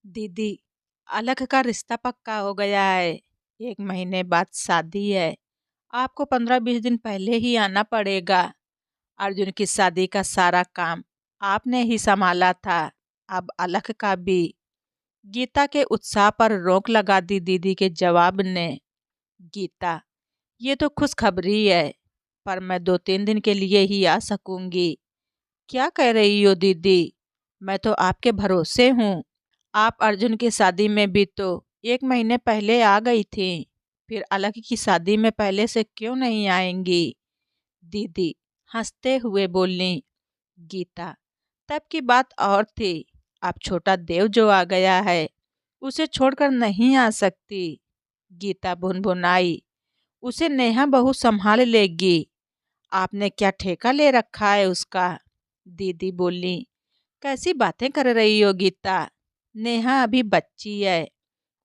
दीदी, अलग का रिश्ता पक्का हो गया है। 1 महीने बाद शादी है। आपको 15-20 दिन पहले ही आना पड़ेगा। अर्जुन की शादी का सारा काम आपने ही संभाला था, अब अलग का भी। गीता के उत्साह पर रोक लगा दी दीदी के जवाब ने। गीता, ये तो खुशखबरी है, पर मैं 2-3 दिन के लिए ही आ सकूंगी। क्या कह रही हो दीदी? मैं तो आपके भरोसे हूँ। आप अर्जुन की शादी में भी तो 1 महीने पहले आ गई थी, फिर अलग की शादी में पहले से क्यों नहीं आएंगी? दीदी हंसते हुए बोली। गीता, तब की बात और थी। अब छोटा देव जो आ गया है, उसे छोड़कर नहीं आ सकती। गीता भुनभुनाई। उसे नेहा बहू संभाल लेगी। आपने क्या ठेका ले रखा है उसका? दीदी बोली। कैसी बातें कर रही हो गीता? नेहा अभी बच्ची है,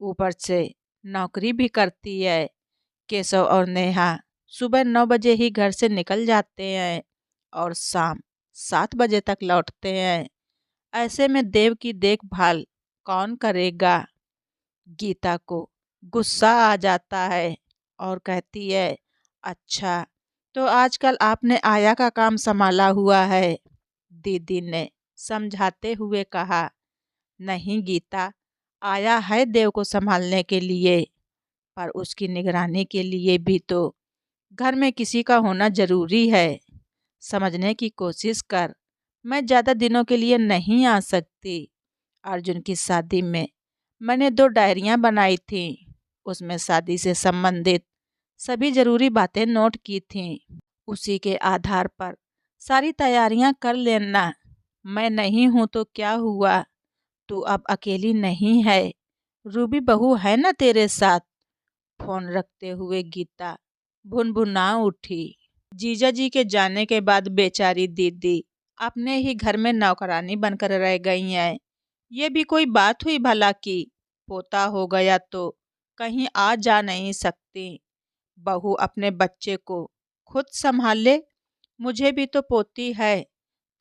ऊपर से नौकरी भी करती है। केशव और नेहा सुबह 9 बजे ही घर से निकल जाते हैं और शाम 7 बजे तक लौटते हैं। ऐसे में देव की देखभाल कौन करेगा? गीता को गुस्सा आ जाता है और कहती है, अच्छा, तो आजकल आपने आया का काम संभाला हुआ है। दीदी ने समझाते हुए कहा, नहीं गीता, आया है देव को संभालने के लिए, पर उसकी निगरानी के लिए भी तो घर में किसी का होना जरूरी है। समझने की कोशिश कर। मैं ज़्यादा दिनों के लिए नहीं आ सकती। अर्जुन की शादी में मैंने 2 डायरियां बनाई थीं। उसमें शादी से संबंधित सभी जरूरी बातें नोट की थीं। उसी के आधार पर सारी तैयारियां कर लेना। मैं नहीं हूं तो क्या हुआ? तू अब अकेली नहीं है। रूबी बहू है ना तेरे साथ? फोन रखते हुए गीता भुनभुना उठी। जीजा जी के जाने के बाद बेचारी दीदी अपने ही घर में नौकरानी बनकर रह गई हैं। ये भी कोई बात हुई भला कि पोता हो गया तो कहीं आ जा नहीं सकती? बहू अपने बच्चे को खुद संभाले। मुझे भी तो पोती है,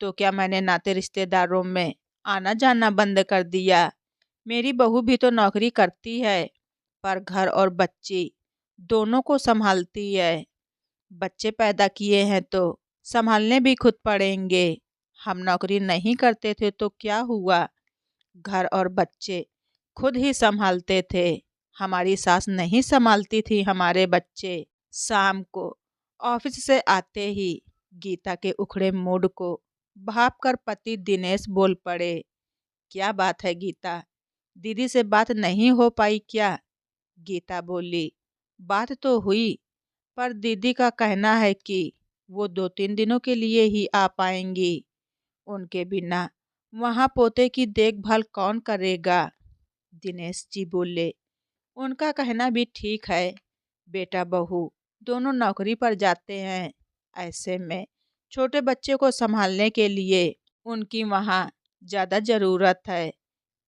तो क्या मैंने नाते रिश्तेदारों में आना जाना बंद कर दिया? मेरी बहू भी तो नौकरी करती है, पर घर और बच्ची दोनों को संभालती है। बच्चे पैदा किए हैं तो संभालने भी खुद पड़ेंगे। हम नौकरी नहीं करते थे तो क्या हुआ? घर और बच्चे खुद ही संभालते थे। हमारी सास नहीं संभालती थी हमारे बच्चे। शाम को ऑफिस से आते ही गीता के उखड़े मूड को भाप कर पति दिनेश बोल पड़े। क्या बात है गीता, दीदी से बात नहीं हो पाई क्या? गीता बोली, बात तो हुई, पर दीदी का कहना है कि वो 2-3 दिनों के लिए ही आ पाएंगी। उनके बिना वहाँ पोते की देखभाल कौन करेगा? दिनेश जी बोले, उनका कहना भी ठीक है। बेटा बहू दोनों नौकरी पर जाते हैं। ऐसे में छोटे बच्चे को संभालने के लिए उनकी वहाँ ज़्यादा ज़रूरत है।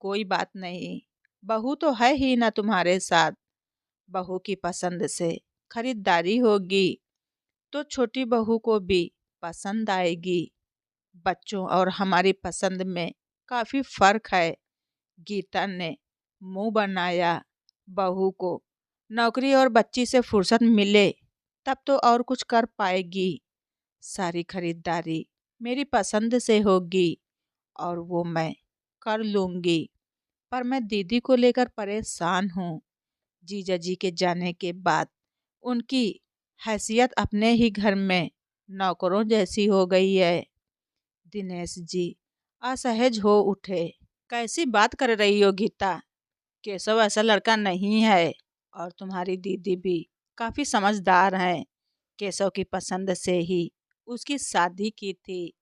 कोई बात नहीं, बहू तो है ही ना तुम्हारे साथ। बहू की पसंद से खरीदारी होगी तो छोटी बहू को भी पसंद आएगी। बच्चों और हमारी पसंद में काफ़ी फर्क है। गीता ने मुंह बनाया। बहू को नौकरी और बच्ची से फुर्सत मिले तब तो और कुछ कर पाएगी। सारी खरीदारी मेरी पसंद से होगी और वो मैं कर लूँगी, पर मैं दीदी को लेकर परेशान हूँ। जीजा जी के जाने के बाद उनकी हैसियत अपने ही घर में नौकरों जैसी हो गई है। दिनेश जी असहज हो उठे। कैसी बात कर रही हो गीता? केशव ऐसा लड़का नहीं है और तुम्हारी दीदी भी काफी समझदार है। केशव की पसंद से ही उसकी शादी की थी।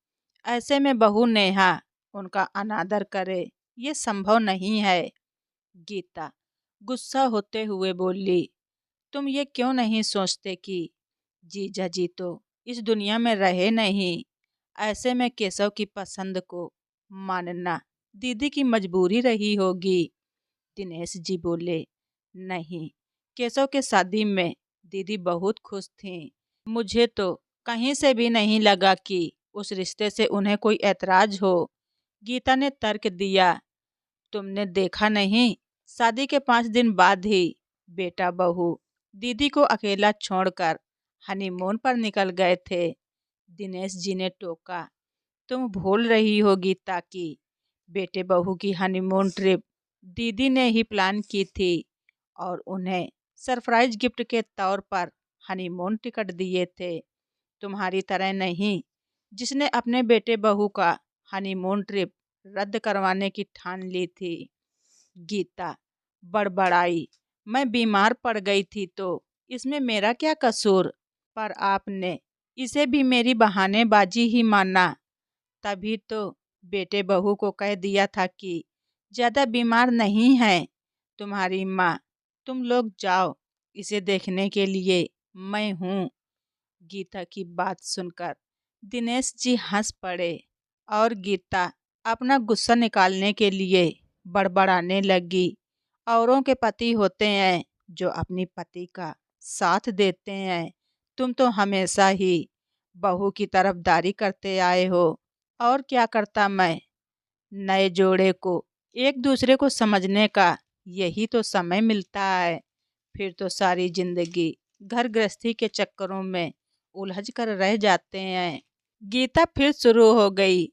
ऐसे में बहू नेहा उनका अनादर करे, ये संभव नहीं है। गीता गुस्सा होते हुए बोली, तुम ये क्यों नहीं सोचते कि जीजा जी तो इस दुनिया में रहे नहीं? ऐसे में केशव की पसंद को मानना दीदी की मजबूरी रही होगी। दिनेश जी बोले, नहीं, केशव के शादी में दीदी बहुत खुश थीं। मुझे तो कहीं से भी नहीं लगा कि उस रिश्ते से उन्हें कोई ऐतराज हो। गीता ने तर्क दिया, तुमने देखा नहीं, शादी के 5 दिन बाद ही बेटा बहू दीदी को अकेला छोड़कर हनीमून पर निकल गए थे। दिनेश जी ने टोका। तुम भूल रही हो गीता कि बेटे बहू की हनीमून ट्रिप दीदी ने ही प्लान की थी और उन्हें सरप्राइज गिफ्ट के तौर पर हनीमून टिकट दिए थे। तुम्हारी तरह नहीं, जिसने अपने बेटे बहू का हनीमून ट्रिप रद्द करवाने की ठान ली थी। गीता बड़बड़ाई। मैं बीमार पड़ गई थी तो इसमें मेरा क्या कसूर? पर आपने इसे भी मेरी बहानेबाजी ही माना। तभी तो बेटे बहू को कह दिया था कि ज्यादा बीमार नहीं है तुम्हारी माँ। तुम लोग जाओ, इसे देखने के लिए मैं हूँ। गीता की बात सुनकर दिनेश जी हंस पड़े और गीता अपना गुस्सा निकालने के लिए बड़बड़ाने लगी। औरों के पति होते हैं जो अपनी पति का साथ देते हैं। तुम तो हमेशा ही बहू की तरफदारी करते आए हो। और क्या करता मैं? नए जोड़े को एक दूसरे को समझने का यही तो समय मिलता है। फिर तो सारी जिंदगी घर गृहस्थी के चक्करों में उलझ कर रह जाते हैं। गीता फिर शुरू हो गई।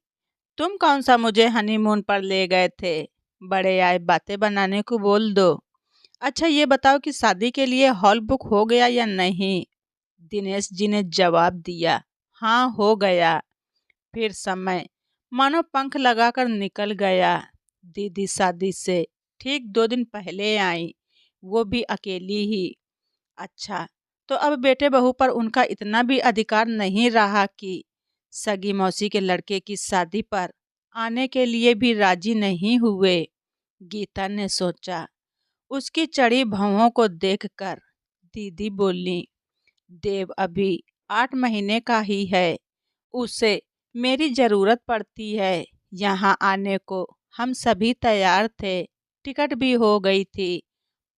तुम कौन सा मुझे हनीमून पर ले गए थे? बड़े आए बातें बनाने को बोल दो। अच्छा ये बताओ कि शादी के लिए हॉल बुक हो गया या नहीं? दिनेश जी ने जवाब दिया, हाँ हो गया। फिर समय मानो पंख लगाकर निकल गया। दीदी शादी से ठीक 2 दिन पहले आई, वो भी अकेली ही। अच्छा, तो अब बेटे बहू पर उनका इतना भी अधिकार नहीं रहा कि सगी मौसी के लड़के की शादी पर आने के लिए भी राजी नहीं हुए। गीता ने सोचा। उसकी चढ़ी भौहों को देखकर दीदी बोली, देव अभी 8 महीने का ही है, उसे मेरी जरूरत पड़ती है। यहाँ आने को हम सभी तैयार थे, टिकट भी हो गई थी,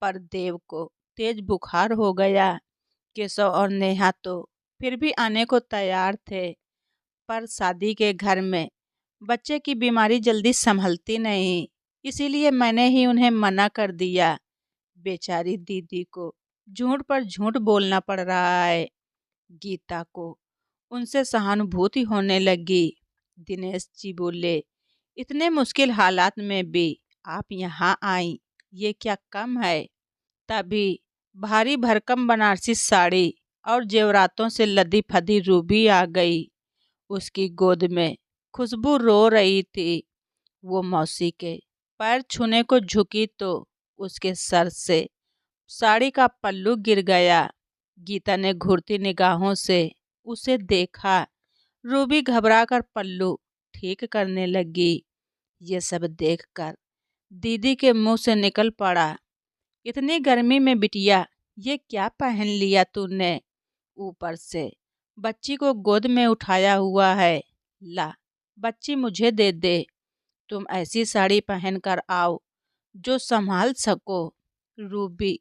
पर देव को तेज बुखार हो गया। केशव और नेहा तो फिर भी आने को तैयार थे, पर शादी के घर में बच्चे की बीमारी जल्दी संभलती नहीं, इसीलिए मैंने ही उन्हें मना कर दिया। बेचारी दीदी को झूठ पर झूठ बोलना पड़ रहा है। गीता को उनसे सहानुभूति होने लगी। दिनेश जी बोले, इतने मुश्किल हालात में भी आप यहाँ आई, ये क्या कम है? तभी भारी भरकम बनारसी साड़ी और जेवरातों से लदी फदी रूबी आ गई। उसकी गोद में खुशबू रो रही थी। वो मौसी के पैर छूने को झुकी तो उसके सर से साड़ी का पल्लू गिर गया। गीता ने घूरती निगाहों से उसे देखा। रूबी घबराकर पल्लू ठीक करने लगी। ये सब देखकर दीदी के मुंह से निकल पड़ा, इतनी गर्मी में बिटिया ये क्या पहन लिया तूने? ऊपर से बच्ची को गोद में उठाया हुआ है। ला, बच्ची मुझे दे दे। तुम ऐसी साड़ी पहन कर आओ जो संभाल सको। रूबी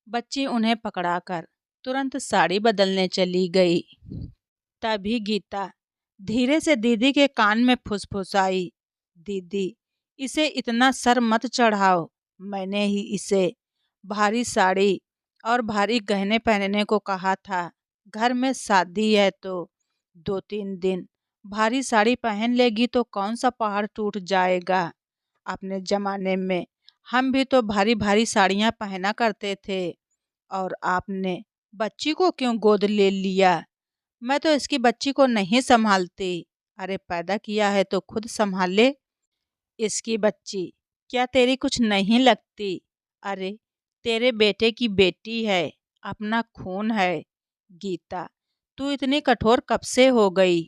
बच्ची उन्हें पकड़ाकर तुरंत साड़ी बदलने चली गई। तभी गीता धीरे से दीदी के कान में फुसफुसाई, दीदी इसे इतना सर मत चढ़ाओ। मैंने ही इसे भारी साड़ी और भारी गहने पहनने को कहा था। घर में शादी है तो 2-3 दिन भारी साड़ी पहन लेगी तो कौन सा पहाड़ टूट जाएगा। अपने जमाने में हम भी तो भारी भारी साड़ियाँ पहना करते थे। और आपने बच्ची को क्यों गोद ले लिया? मैं तो इसकी बच्ची को नहीं संभालती। अरे पैदा किया है तो खुद संभाले। इसकी बच्ची क्या तेरी कुछ नहीं लगती? अरे तेरे बेटे की बेटी है, अपना खून है। गीता तू इतनी कठोर कब से हो गई?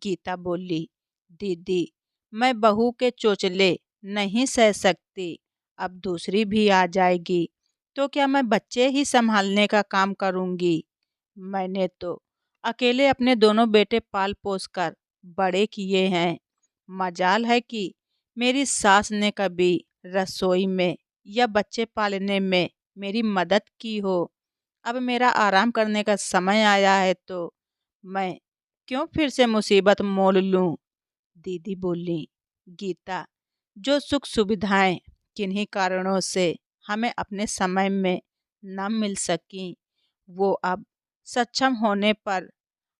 गीता बोली, दीदी मैं बहू के चोचले नहीं सह सकती। अब दूसरी भी आ जाएगी तो क्या मैं बच्चे ही संभालने का काम करूंगी? मैंने तो अकेले अपने दोनों बेटे पाल पोस कर बड़े किए हैं। मजाल है कि मेरी सास ने कभी रसोई में या बच्चे पालने में मेरी मदद की हो। अब मेरा आराम करने का समय आया है तो मैं क्यों फिर से मुसीबत मोल लूं? दीदी बोली, गीता जो सुख सुविधाएं किन्हीं कारणों से हमें अपने समय में न मिल सकी, वो अब सक्षम होने पर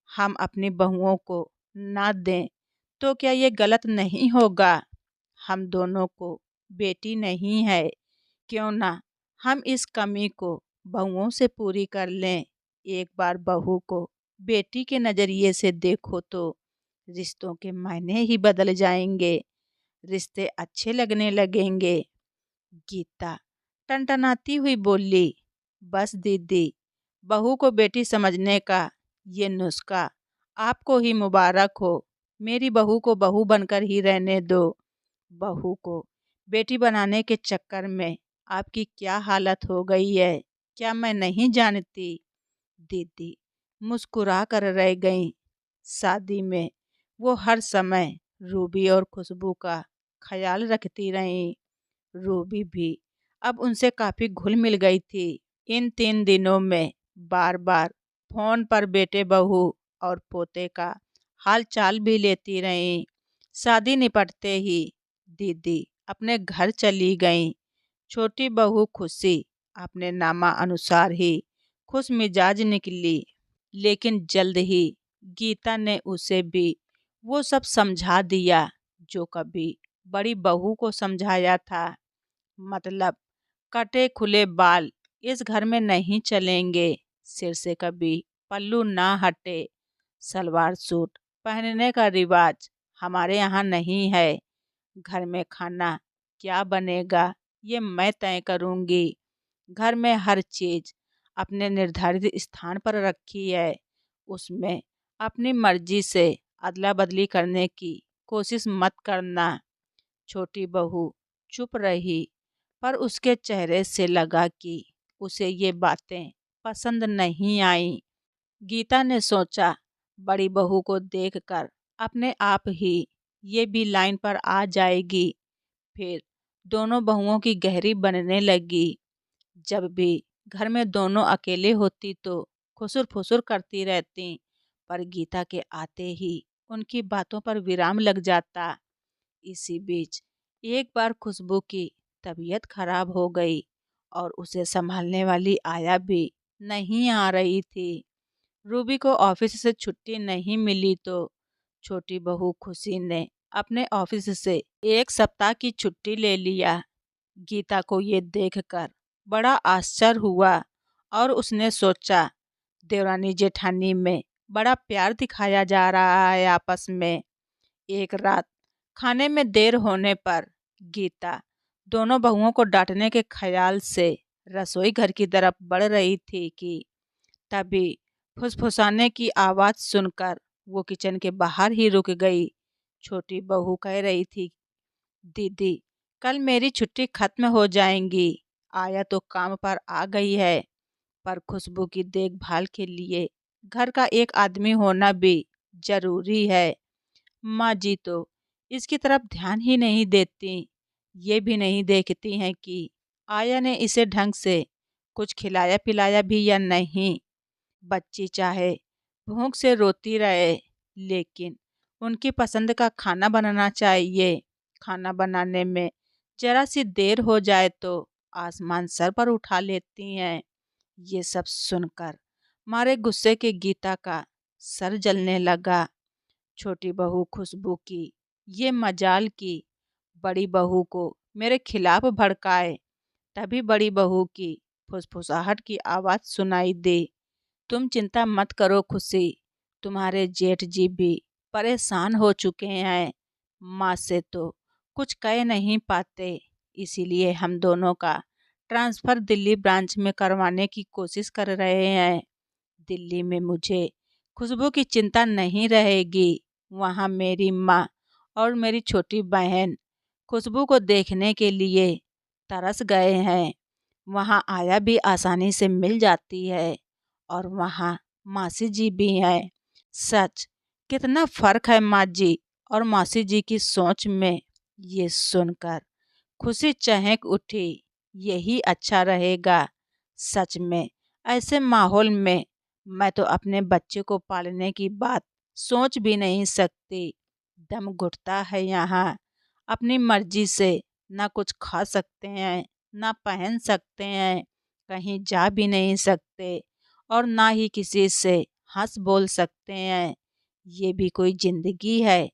हम अपनी बहुओं को ना दें तो क्या ये गलत नहीं होगा? हम दोनों को बेटी नहीं है, क्यों ना हम इस कमी को बहुओं से पूरी कर लें। एक बार बहू को बेटी के नज़रिए से देखो तो रिश्तों के मायने ही बदल जाएंगे, रिश्ते अच्छे लगने लगेंगे। गीता टनटनाती हुई बोली, बस दीदी, बहू को बेटी समझने का ये नुस्खा आपको ही मुबारक हो। मेरी बहू को बहू बनकर ही रहने दो। बहू को बेटी बनाने के चक्कर में आपकी क्या हालत हो गई है, क्या मैं नहीं जानती? दीदी मुस्कुरा कर रह गईं। शादी में वो हर समय रूबी और खुशबू का ख्याल रखती रहीं। रूबी भी अब उनसे काफ़ी घुल मिल गई थी। इन 3 दिनों में बार बार फोन पर बेटे बहू और पोते का हाल चाल भी लेती रहीं। शादी निपटते ही दीदी अपने घर चली गईं। छोटी बहू खुशी अपने नामा अनुसार ही खुश मिजाज निकली, लेकिन जल्द ही गीता ने उसे भी वो सब समझा दिया जो कभी बड़ी बहू को समझाया था। मतलब कटे खुले बाल इस घर में नहीं चलेंगे, सिर से कभी पल्लू ना हटे, सलवार सूट पहनने का रिवाज हमारे यहाँ नहीं है। घर में खाना क्या बनेगा ये मैं तय करूँगी। घर में हर चीज़ अपने निर्धारित स्थान पर रखी है, उसमें अपनी मर्जी से अदला बदली करने की कोशिश मत करना। छोटी बहू चुप रही, पर उसके चेहरे से लगा कि उसे ये बातें पसंद नहीं आईं। गीता ने सोचा, बड़ी बहू को देखकर अपने आप ही ये भी लाइन पर आ जाएगी। फिर दोनों बहुओं की गहरी बनने लगी। जब भी घर में दोनों अकेले होती तो खुसुर फुसुर करती रहती, पर गीता के आते ही उनकी बातों पर विराम लग जाता। इसी बीच एक बार खुशबू की तबीयत खराब हो गई और उसे संभालने वाली आया भी नहीं आ रही थी। रूबी को ऑफिस से छुट्टी नहीं मिली तो छोटी बहू खुशी ने अपने ऑफिस से 1 सप्ताह की छुट्टी ले लिया। गीता को ये देखकर बड़ा आश्चर्य हुआ और उसने सोचा, देवरानी जेठानी में बड़ा प्यार दिखाया जा रहा है आपस में। एक रात खाने में देर होने पर गीता दोनों बहुओं को डांटने के ख्याल से रसोई घर की तरफ बढ़ रही थी कि तभी फुसफुसाने की आवाज़ सुनकर वो किचन के बाहर ही रुक गई। छोटी बहू कह रही थी, दीदी, कल मेरी छुट्टी खत्म हो जाएगी, आया तो काम पर आ गई है, पर खुशबू की देखभाल के लिए घर का एक आदमी होना भी जरूरी है। माँ जी तो इसकी तरफ ध्यान ही नहीं देती, ये भी नहीं देखती हैं कि आया ने इसे ढंग से कुछ खिलाया पिलाया भी या नहीं। बच्ची चाहे भूख से रोती रहे, लेकिन उनकी पसंद का खाना बनाना चाहिए। खाना बनाने में जरा सी देर हो जाए तो आसमान सर पर उठा लेती हैं। ये सब सुनकर मारे गुस्से के गीता का सर जलने लगा। छोटी बहू खुशबू की ये मजाल की बड़ी बहू को मेरे खिलाफ भड़काए। तभी बड़ी बहू की फुसफुसाहट की आवाज़ सुनाई दे, तुम चिंता मत करो खुशी, तुम्हारे जेठ जी भी परेशान हो चुके हैं। माँ से तो कुछ कह नहीं पाते, इसीलिए हम दोनों का ट्रांसफ़र दिल्ली ब्रांच में करवाने की कोशिश कर रहे हैं। दिल्ली में मुझे खुशबू की चिंता नहीं रहेगी। वहाँ मेरी माँ और मेरी छोटी बहन खुशबू को देखने के लिए तरस गए हैं। वहाँ आया भी आसानी से मिल जाती है और वहाँ मासी जी भी हैं। सच कितना फ़र्क है माँ जी और मासी जी की सोच में। ये सुनकर खुशी चहक उठी, यही अच्छा रहेगा। सच में ऐसे माहौल में मैं तो अपने बच्चे को पालने की बात सोच भी नहीं सकती। दम घुटता है यहाँ, अपनी मर्जी से ना कुछ खा सकते हैं, ना पहन सकते हैं, कहीं जा भी नहीं सकते और ना ही किसी से हँस बोल सकते हैं। ये भी कोई ज़िंदगी है?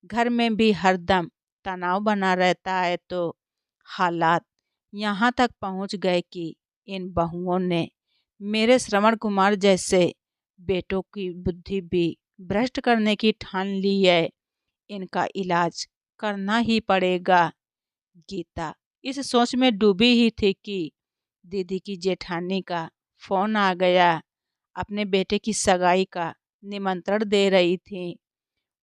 घर में भी हरदम तनाव बना रहता है। तो हालात यहाँ तक पहुँच गए कि इन बहुओं ने मेरे श्रवण कुमार जैसे बेटों की बुद्धि भी भ्रष्ट करने की ठान ली है। इनका इलाज करना ही पड़ेगा। गीता इस सोच में डूबी ही थी कि दीदी की जेठानी का फोन आ गया। अपने बेटे की सगाई का निमंत्रण दे रही थी।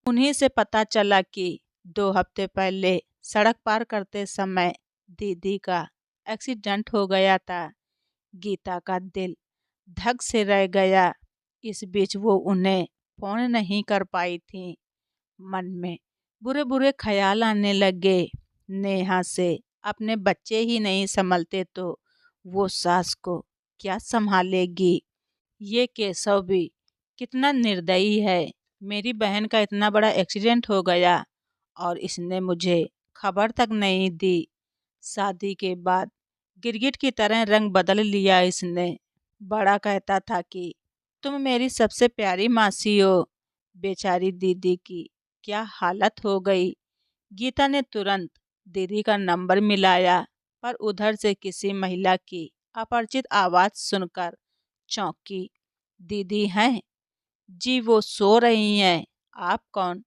उन्हीं से पता चला कि 2 हफ्ते पहले सड़क पार करते समय दीदी का एक्सीडेंट हो गया था। गीता का दिल धक से रह गया। इस बीच वो उन्हें फोन नहीं कर पाई थी। मन में बुरे बुरे ख्याल आने लगे। नेहा से अपने बच्चे ही नहीं संभलते तो वो सास को क्या संभालेगी। ये केशव भी कितना निर्दयी है। मेरी बहन का इतना बड़ा एक्सीडेंट हो गया और इसने मुझे खबर तक नहीं दी। शादी के बाद गिरगिट की तरह रंग बदल लिया इसने। बड़ा कहता था कि तुम मेरी सबसे प्यारी मासी हो। बेचारी दीदी की क्या हालत हो गई। गीता ने तुरंत दीदी का नंबर मिलाया, पर उधर से किसी महिला की अपरिचित आवाज़ सुनकर चौंकी। दीदी हैं? जी वो सो रही हैं। आप कौन?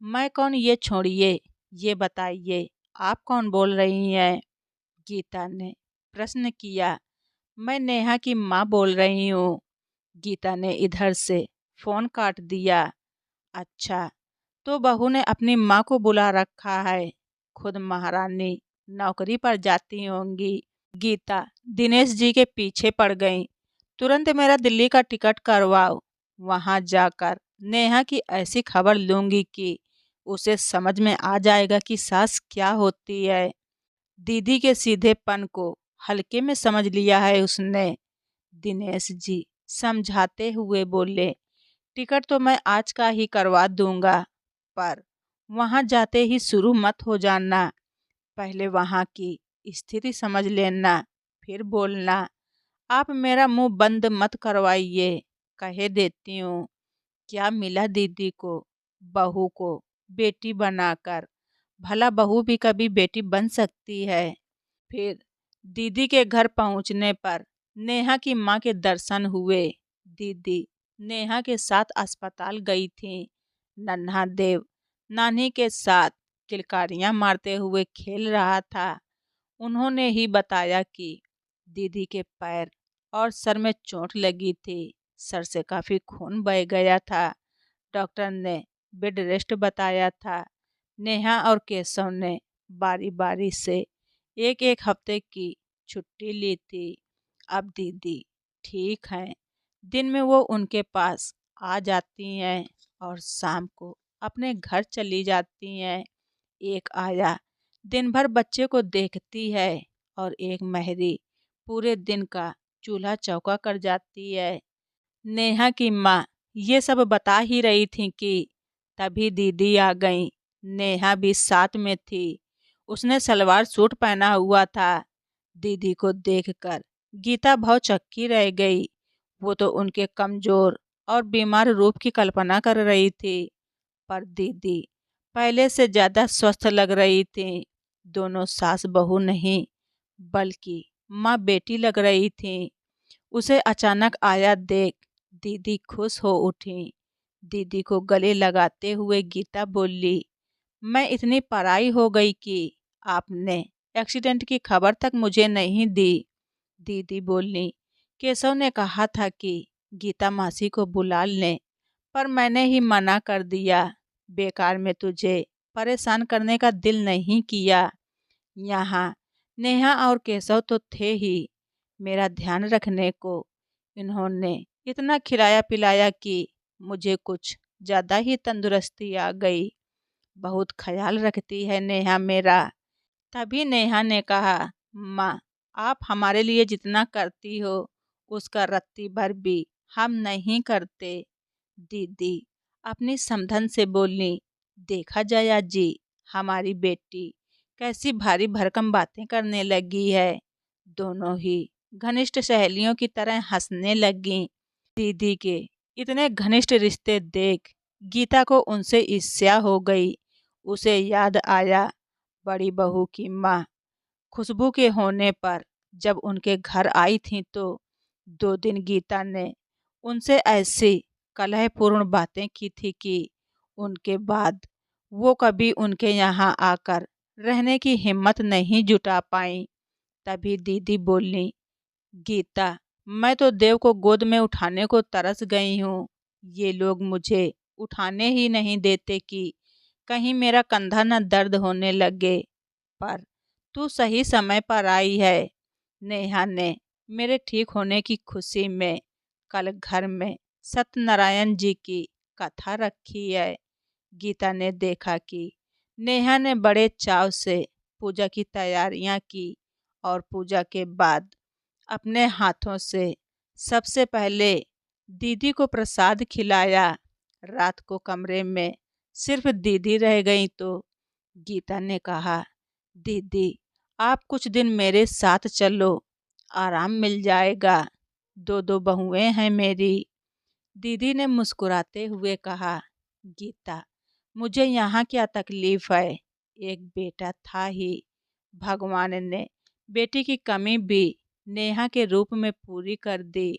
मैं कौन ये छोड़िए, ये बताइए आप कौन बोल रही हैं? गीता ने प्रश्न किया। मैं नेहा की माँ बोल रही हूँ। गीता ने इधर से फोन काट दिया। अच्छा, तो बहू ने अपनी माँ को बुला रखा है। खुद महारानी नौकरी पर जाती होंगी। गीता दिनेश जी के पीछे पड़ गई। तुरंत मेरा दिल्ली का टिकट करवाओ। वहां जाकर नेहा की ऐसी खबर लूंगी कि उसे समझ में आ जाएगा कि सास क्या होती है। दीदी के सीधेपन को हल्के में समझ लिया है उसने। दिनेश जी समझाते हुए बोले, टिकट तो मैं आज का ही करवा दूंगा, पर वहां जाते ही शुरू मत हो जाना। पहले वहां की स्थिति समझ लेना, फिर बोलना। आप मेरा मुंह बंद मत करवाइए। कहे देती हूँ, क्या मिला दीदी को? बहू को बेटी बनाकर। भला बहू भी कभी बेटी बन सकती है? फिर दीदी के घर पहुंचने पर नेहा की माँ के दर्शन हुए। दीदी नेहा के साथ अस्पताल गई थी। नन्हा देव नानी के साथ किलकारियां मारते हुए खेल रहा था। उन्होंने ही बताया कि दीदी के पैर और सर में चोट लगी थी। सर से काफ़ी खून बह गया था। डॉक्टर ने बेड रेस्ट बताया था। नेहा और केशव ने बारी बारी से एक एक हफ्ते की छुट्टी ली थी। अब दीदी ठीक हैं। दिन में वो उनके पास आ जाती हैं और शाम को अपने घर चली जाती हैं। एक आया दिन भर बच्चे को देखती है और एक मेहरी पूरे दिन का चूल्हा चौका कर जाती है। नेहा की माँ ये सब बता ही रही थी कि तभी दीदी आ गई। नेहा भी साथ में थी। उसने सलवार सूट पहना हुआ था। दीदी को देखकर गीता भौचक्की रह गई। वो तो उनके कमजोर और बीमार रूप की कल्पना कर रही थी, पर दीदी पहले से ज्यादा स्वस्थ लग रही थी। दोनों सास बहू नहीं, बल्कि माँ बेटी लग रही थी। उसे अचानक आया देख दीदी खुश हो उठी। दीदी को गले लगाते हुए गीता बोली, मैं इतनी पराई हो गई कि आपने एक्सीडेंट की खबर तक मुझे नहीं दी। दीदी बोली, केशव ने कहा था कि गीता मासी को बुला लें, पर मैंने ही मना कर दिया। बेकार में तुझे परेशान करने का दिल नहीं किया। यहाँ नेहा और केशव तो थे ही मेरा ध्यान रखने को। इन्होंने इतना खिलाया पिलाया कि मुझे कुछ ज़्यादा ही तंदुरुस्ती आ गई। बहुत ख्याल रखती है नेहा मेरा। तभी नेहा ने कहा, माँ आप हमारे लिए जितना करती हो उसका रत्ती भर भी हम नहीं करते। दीदी अपनी समधन से बोली, देखा जया जी, हमारी बेटी कैसी भारी भरकम बातें करने लगी है। दोनों ही घनिष्ठ सहेलियों की तरह हंसने लगीं। दीदी के इतने घनिष्ठ रिश्ते देख गीता को उनसे ईर्ष्या हो गई। उसे याद आया बड़ी बहू की माँ खुशबू के होने पर जब उनके घर आई थी तो 2 दिन गीता ने उनसे ऐसी कलहपूर्ण बातें की थी कि उनके बाद वो कभी उनके यहाँ आकर रहने की हिम्मत नहीं जुटा पाई। तभी दीदी बोली, गीता, मैं तो देव को गोद में उठाने को तरस गई हूँ। ये लोग मुझे उठाने ही नहीं देते कि कहीं मेरा कंधा न दर्द होने लगे। पर तू सही समय पर आई है। नेहा ने मेरे ठीक होने की खुशी में कल घर में सत्यनारायण जी की कथा रखी है। गीता ने देखा कि नेहा ने बड़े चाव से पूजा की तैयारियां की और पूजा के बाद अपने हाथों से सबसे पहले दीदी को प्रसाद खिलाया। रात को कमरे में सिर्फ दीदी रह गई तो गीता ने कहा, दीदी आप कुछ दिन मेरे साथ चलो, आराम मिल जाएगा। 2 बहुएं हैं मेरी। दीदी ने मुस्कुराते हुए कहा, गीता, मुझे यहाँ क्या तकलीफ है, एक बेटा था ही। भगवान ने बेटी की कमी भी नेहा के रूप में पूरी कर दी।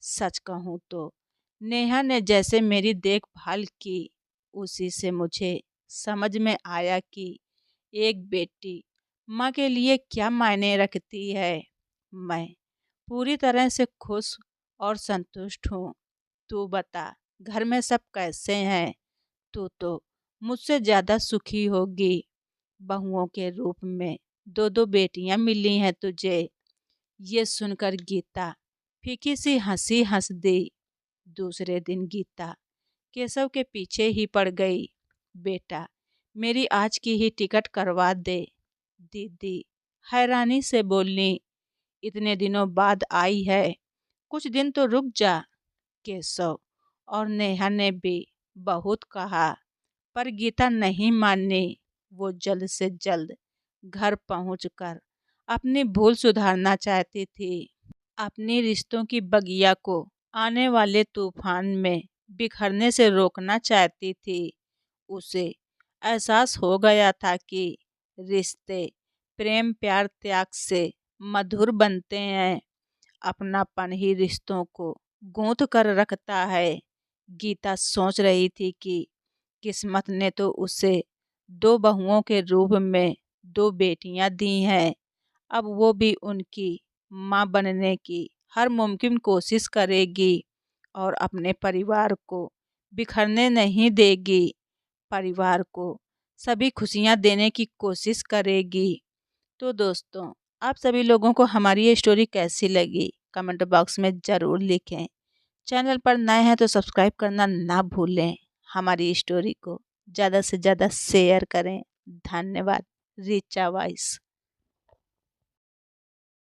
सच कहूँ तो नेहा ने जैसे मेरी देखभाल की उसी से मुझे समझ में आया कि एक बेटी माँ के लिए क्या मायने रखती है। मैं पूरी तरह से खुश और संतुष्ट हूँ। तू बता, घर में सब कैसे हैं? तू तो मुझसे ज़्यादा सुखी होगी। बहुओं के रूप में 2 बेटियां मिली हैं तुझे। ये सुनकर गीता फीकी सी हंसी हंस दी। दूसरे दिन गीता केशव के पीछे ही पड़ गई। बेटा, मेरी आज की ही टिकट करवा दे। दीदी हैरानी से बोली, इतने दिनों बाद आई है, कुछ दिन तो रुक जा। केशव और नेहा ने भी बहुत कहा पर गीता नहीं मानी। वो जल्द से जल्द घर पहुंचकर अपनी भूल सुधारना चाहती थी। अपनी रिश्तों की बगिया को आने वाले तूफान में बिखरने से रोकना चाहती थी। उसे एहसास हो गया था कि रिश्ते प्रेम प्यार त्याग से मधुर बनते हैं। अपनापन ही रिश्तों को गूंथ कर रखता है। गीता सोच रही थी कि किस्मत ने तो उसे 2 बहुओं के रूप में 2 बेटियां दी हैं। अब वो भी उनकी माँ बनने की हर मुमकिन कोशिश करेगी और अपने परिवार को बिखरने नहीं देगी। परिवार को सभी खुशियाँ देने की कोशिश करेगी। तो दोस्तों, आप सभी लोगों को हमारी ये स्टोरी कैसी लगी कमेंट बॉक्स में ज़रूर लिखें। चैनल पर नए हैं तो सब्सक्राइब करना ना भूलें। हमारी स्टोरी को ज़्यादा से ज़्यादा शेयर करें। धन्यवाद। रिचा वॉइस।